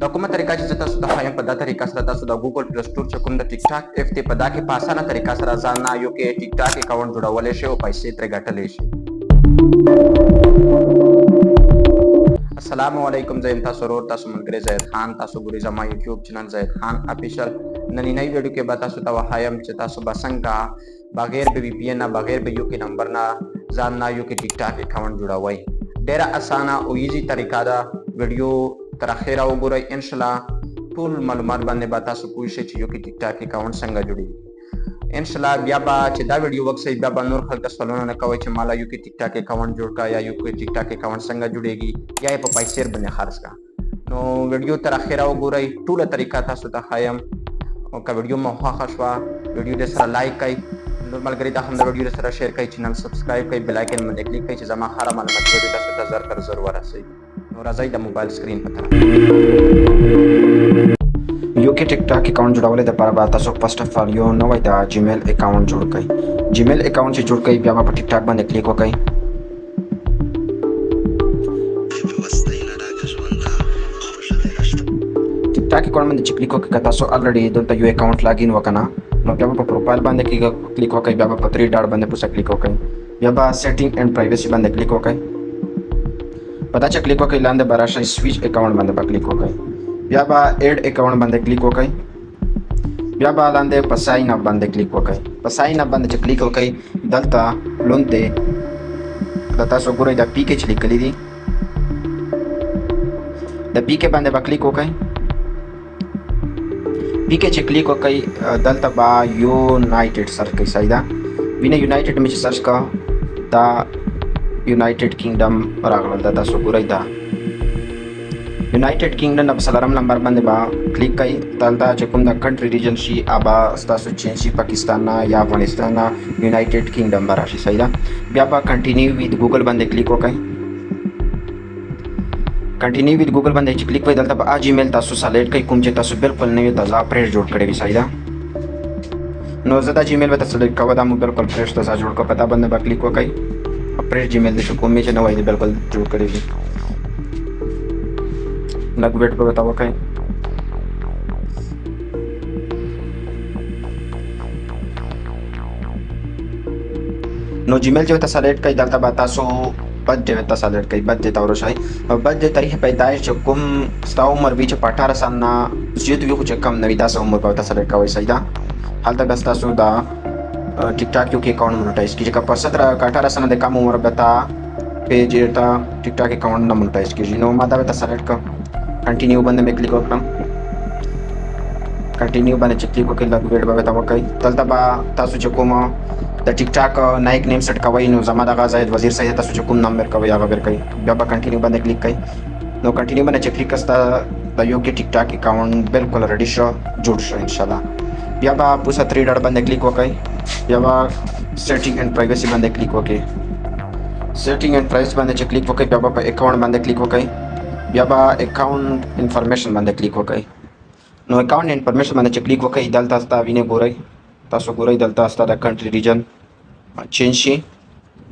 دا کومه طریقه چې زه تاسو ته ښایم په دا طریقه سره تاسو د ګوګل پلی سټور چې کوم د ټیک ټاک اپ دی په دا کې په اسانه طریقه سره ځان نه یو کې ټیک ټاک اکاونټ جوړولی شئ او پیسې ترې ګټلی شئ. السلام علیکم، زه یم تاسو ورور تاسو ملګری زید خان. تاسو ګورئ زما یوټیوب چینل زید خان اپیشل. نننۍ ویډیو کې به تاسو ته وښایم چې تاسو به څنګه بغیر د وی پی این نه بغیر د یو کې نمبر نه ځان نه یو کې ټیک ټاک اکاونټ جوړوئ. ډېره اسانه او ایزي طریقه ده. ویډیو تر اخره وګورئ، انشاءالله ټول معلومات باندې به تاسو پوه شئ چې یو کې ټیک ټاک اکاونټ څنګه جوړېږي. انشاءالله بیا به چې دا ویډیو وکړئ بیا به نور خلک سوالونه نه کوئ چې مالا یو کې ټیک ټاک اکاونټ جوړ کړه یا یو کې ټیک ټاک اکاونټ څنګه جوړېږي یا یې په پیسې باندې خرڅ کړه. نو ویډیو تر اخره وګورئ، ټوله طریقه تاسو ته ښایم. او که ویډیو مو خوښه شوه ویډیو دې سره لایک کړئ، نور ملګري ته هم د ویډیو سره شیر کړئ، چینل سبسکرایب کړئ، بیل آیکن باندې کلیک کړئ چې زما هره معلومات ویډیو تاسو ته زر تر زر ورسوي. نو راځئ د موبایل سکرین په طرف. یو کې ټیک ټاک اکاونټ جوړولو لپاره به تاسو فرست اف آل یو نوی د جیمیل اکاونټ جوړ کړئ. جیمیل اکاونټ چې جوړ کړئ بیا به په ټیک ټاک باندې کلیک وکړئ. ټیک ټاک اکاونټ باندې چې کلیک وکړئ که تاسو الریډي دلته یو اکاونټ لاګین وکنه نو بیا به په پروفایل باندې کلیک وکړئ، بیا به په 3 ډاټ باندې پوسه کلیک وکړئ، بیا به سیټینګ اینڈ پرایویسی باندې کلیک وکړئ. په دا چې کلیک وکړئ لاندې به راشئ سویچ اکاونټ باندې به کلیک وکړئ، بیا به ایډ اکاونټ باندې کلیک وکړئ، بیا به لاندې په ساین اپ باندې کلیک وکړئ. په ساین اپ باندې چې کلیک وکړئ دلته لوند دی دا تاسو ګورئ دا پی کې چې لیکلي دي د پی کې باندې به کلیک وکړئ. پی کې چې کلیک وکړئ دلته به یونایټډ سرچ کړئ. صحیح ده، وینه یونایټډ مې چې سرچ کړه دا یونایټډ کینګډم راغله. دا تاسو ګورئ دا یونایټډ کینګډم په څلورم نمبر باندې به کلیک کړئ. دلته چې کوم د کنټري ریجن شي هغه ستاسو چینج شي، پاکستان نه یا افغانستان نه یونایټډ کینګډم به راشي. صحیح ده، بیا به کنټینیو وید ګوګل باندې کلیک وکړئ. کنټینیو وید ګوګل باندې چې کلیک وکړئ دلته به جیمیل تاسو سلیکټ کړئ کوم چې تاسو بالکل نوی تازه فریش جوړ کړی وي. صحیح ده، نو زه دا جیمیل به تاسو سلیکټ کوم، دا مو بالکل فریش تازه جوړ کړ. په دا باندې به کلیک وکړئ. فریش جیمیل دې کوم چې نوی دی بالکل جوړ کړی وي. لږ ویټ به ورته وکړئ. نو جیمیل چې ورته سلیکټ کړئ دلته به تاسو برث ډے ورته سلیکټ کړئ. برث ډے ته ورشئ. برث ډے تاریخ پیدایش چې کوم ستا عمر وي چې په 18 سال نه زیات وي خو چې کم نه وي داسې عمر به ورته سلیکټ کوئ. صحیح ده، هلته به ستاسو دا ټیک ټاک یو کې اکاؤنٹ مونیټایز کیږي. که په 17 کا 18 سال د کم عمر به تا پیج ته ټیک ټاک اکاؤنٹ نه مونیټایز کیږي. نو ما دا به سلیکټ کړم، کنټینیو باندې مې کلیک وکړم. کنټینیو باندې چې کلیک وکړم لږ ویټ به ورته وکړئ. دلته به تاسو چې کوم د ټیک ټاک نایک نیم سیټ کوئ نو زما دغه زاهد وزیر صحیح تاسو چې کوم نمبر کوئ هغه ورکړئ. بیا به کنټینیو باندې کلیک کړئ. نو کنټینیو باندې چې کلیک کړئ د یو کې ټیک ټاک اکاؤنٹ بالکل ریډي شو جوړ شو انشاءالله. بیا به پوسه 3 ډاټ باندې کلیک وکړئ، بیا به سیټینګ اینڈ پرایویسی باندې کلیک وکړئ. سیټینګ اینڈ پرایویسی باندې چې کلیک وکړئ بیا به په اکاؤنٹ باندې کلیک وکړئ، بیا به اکاؤنٹ انفارمیشن باندې کلیک وکړئ. نو اکاؤنٹ انفارمیشن باندې چې کلیک وکړئ دلته ستا وینې ګورئ، تاسو ګورئ دلته ستا د کنټري ریجن چینج شي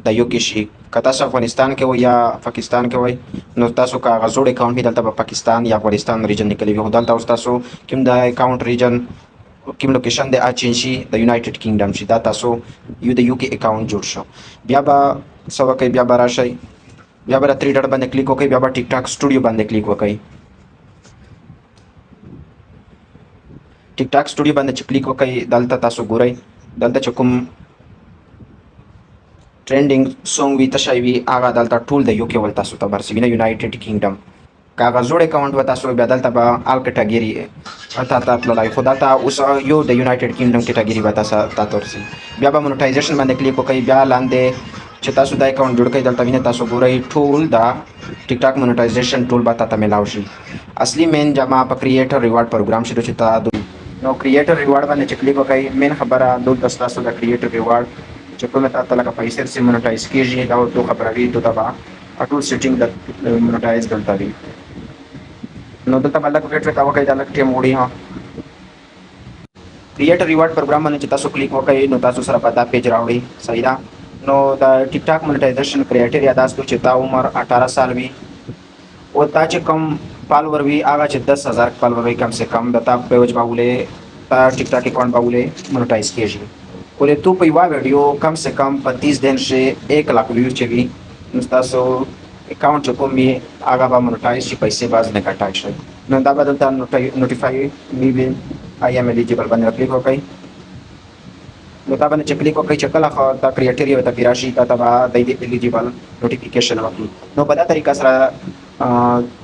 د یو کې شي. که تاسو افغانستان کې وئ یا پاکستان کې وئ نو تاسو که هغه زوړ اکاؤنټ وي دلته به پاکستان یا افغانستان ریجن لیکلی وي، خو دلته اوس تاسو کوم د اکاؤنٹ ریجن کوم لوکیشن دی چینج شي د یونایټډ کینګډم شي. دا تاسو یو د یو کې اکاؤنٹ جوړ شو. بیا به څه وکړئ، بیا به راشئ، بیا به 3 ډاټ باندې کلیک وکړئ، بیا به ټیک ټاک سټوډیو باندې کلیک وکړئ. ټیک ټاک سټوډیو باندې چې کلیک وکړئ دلته تاسو ګورئ دلته چې کوم ټرینډینګ سونګ وي تشای وي هغه دلته ټول د یو کې ول تاسو ته برسي نه یونایټډ کینګډم. که هغه زوړ اکاؤنټ و تاسو بیا دلته به آل کټګری تا تللی، خو دلته اوس یو د یونایټډ کینګډم کټګری به تاسو ته ورسي. بیا به مونیټایزیشن باندې کلیک وکړئ، بیا لاندې چې تاسو دا اکاؤنٹ جوړ کړئ دلته وینئ تاسو ګورئ ټول دا ټیک ټاک مونیټایزیشن ټول به تاته میلاو شي. اصلي مین جما په کریټر ریوارډ پروګرام شروع چې تا نو کریټر ریوارډ باندې چې کلیک وکړئ مین خبره دلته ستاسو د کریټر ریوارډ چې کومه تاسو لکه پیسې سره مونیټایز کیږي دا ټول خبره وي ته دا ټول سیټینګ د مونیټایز دلته وي. نو دلته باندې ویټ وکړئ دا لږ ټیم وړي. ها کریټر ریوارډ پروګرام باندې چې تاسو کلیک وکړئ نو تاسو سره په دا پیج راوړي. صحیح ده، نو د ټیک ټاک مونیټایزیشن کریټیریا دا ستو چې تا عمر 18 سال وي او تا چې کوم फॉलोवर भी आगा 10,000 फॉलोवर भी कम से कम दता पेज बाबूले ता टिकटॉक अकाउंट बाबूले मोनेटाइज कीजिए बोले तू पैवा वीडियो कम से कम 35 दिन से 1 लाख व्यूज चली नुसता सो अकाउंट जो मी आगा बा मोनेटाइज ची पैसे बाज ने कटाय है नंदा बदलता नोटिफाई मी भी आई एम एलिजिबल बने क्लिक हो गई notabene click okay check la ta criteria ta pirashi ta ta ba dai eligible notification waki no bada तरीका सरा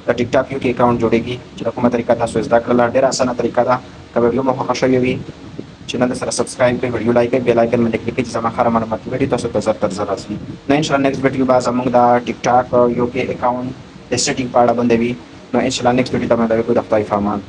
ta tiktok uk account जोड़ेगी चलो kuma तरीका था सो इसदा करला डेरा आसान तरीका था का वीडियो में खशा भी चैनल सरा सब्सक्राइब पे वीडियो लाइक पे बेल आइकन में क्लिक कीजिए जमा खरा मालूमात वीडियो तो सो जर जरा सी ना इंशाल्लाह नेक्स्ट वीडियो बाज among दा tiktok uk account सेटिंग पाड़ा बंदे भी ना इंशाल्लाह नेक्स्ट वीडियो में दा को दफ्ताई फरमान